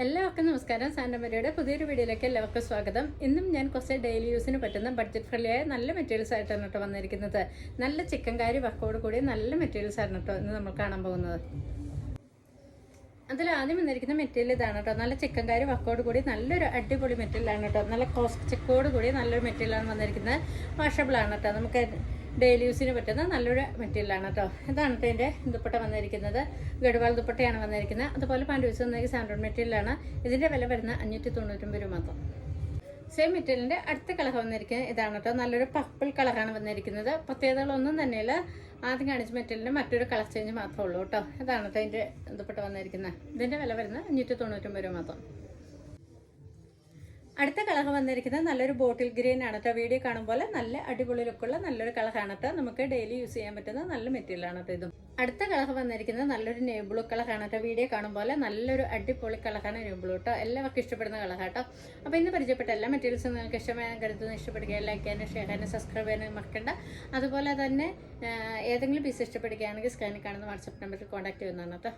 എല്ലാവർക്കും നമസ്കാരം. സാന്റമരിയുടെ പുതിയൊരു വീഡിയോയിലേക്ക് എല്ലാവർക്കും സ്വാഗതം. ഇന്നും ഞാൻ കുറച്ച് ഡെയിലി യൂസിന് പറ്റുന്ന ബഡ്ജറ്റ് ഫ്രണ്ട്ലിയായ നല്ല മെറ്റീരിയൽസ് ആയിട്ടാണ് കേട്ടോ വന്നിരിക്കുന്നത്. നല്ല ചിക്കൻ കാരി വർക്കോട് കൂടി നല്ല മെറ്റീരിയൽസ് ആണ് കേട്ടോ ഇന്ന് നമ്മൾ കാണാൻ പോകുന്നത്. അതിൽ ആദ്യം വന്നിരിക്കുന്ന മെറ്റീരിയൽ ഇതാണ് കേട്ടോ. നല്ല ചിക്കൻ കാരി വർക്കോട് കൂടി നല്ലൊരു അടിപൊളി മെറ്റീരിയലാണ് കേട്ടോ. നല്ല കോസ്റ്റ് ചെക്കോട് കൂടി നല്ലൊരു മെറ്റീരിയലാണ് വന്നിരിക്കുന്നത്. വാഷബിൾ ആണ് കേട്ടോ. നമുക്ക് ഡെയിലി യൂസിന് പറ്റുന്ന നല്ലൊരു മെറ്റീരിയലാണ് കേട്ടോ. ഇതാണ് കേട്ടോ ഇതിൻ്റെ ദുപ്പട്ട വന്നിരിക്കുന്നത്. ഗഡ്വാൾ ദുപ്പട്ടയാണ് വന്നിരിക്കുന്നത്. അതുപോലെ പാൻറ് പീസ് വന്നിരിക്കുന്ന സാൻഡോൺ മെറ്റീരിയലാണ്. ഇതിൻ്റെ വില വരുന്ന 599 രൂപ മാത്രം. സെയിം മെറ്റീരിയലിൻ്റെ അടുത്ത കളർ വന്നിരിക്കുന്നത് ഇതാണ് കേട്ടോ. നല്ലൊരു പർപ്പിൾ കളറാണ് വന്നിരിക്കുന്നത്. പ്രത്യേകതകളൊന്നും തന്നെയില്ല. ആദ്യം കാണിച്ച മെറ്റീരിയലിന് മറ്റൊരു കളർ ചേഞ്ച് മാത്രമേ ഉള്ളൂ കേട്ടോ. ഇതാണ് കേട്ടോ ഇതിൻ്റെ ദുപ്പട്ട വന്നിരിക്കുന്നത്. ഇതിൻ്റെ വില വരുന്ന 599 രൂപ മാത്രം. അടുത്ത കളർ വന്നിരിക്കുന്നത് നല്ലൊരു ബോട്ടിൽ ഗ്രീൻ ആണ് കേട്ടോ. വീഡിയോ കാണുമ്പോൾ നല്ല അടിപൊളി ലുക്കുള്ള നല്ലൊരു കളറാണ് കേട്ടോ. നമുക്ക് ഡെയിലി യൂസ് ചെയ്യാൻ പറ്റുന്ന നല്ല മെറ്റീരിയലാണ് കേട്ടോ ഇതും. അടുത്ത കളർ വന്നിരിക്കുന്നത് നല്ലൊരു നേബിൾ കളറാണ് കേട്ടോ. വീഡിയോ കാണുമ്പോൾ നല്ലൊരു അടിപൊളി കളറാണ് നേബിൾ കേട്ടോ. എല്ലാവർക്കും ഇഷ്ടപ്പെടുന്ന കളർ കേട്ടോ. അപ്പോൾ ഇന്ന് പരിചയപ്പെട്ട എല്ലാ മെറ്റീരിയൽസും നിങ്ങൾക്ക് ഇഷ്ടമായ കരുതുന്ന ഇഷ്ടപ്പെടുക, ലൈക്ക് ചെയ്യാനും ഷെയർ ചെയ്യാനും സബ്സ്ക്രൈബ് ചെയ്യാനും മറക്കണ്ട. അതുപോലെ തന്നെ ഏതെങ്കിലും പീസ് ഇഷ്ടപ്പെടുകയാണെങ്കിൽ സ്ക്രീനിൽ കാണുന്ന വാട്സപ്പ് നമ്പറിൽ കോൺടാക്ട് ചെയ്യുന്നതാണ് കേട്ടോ.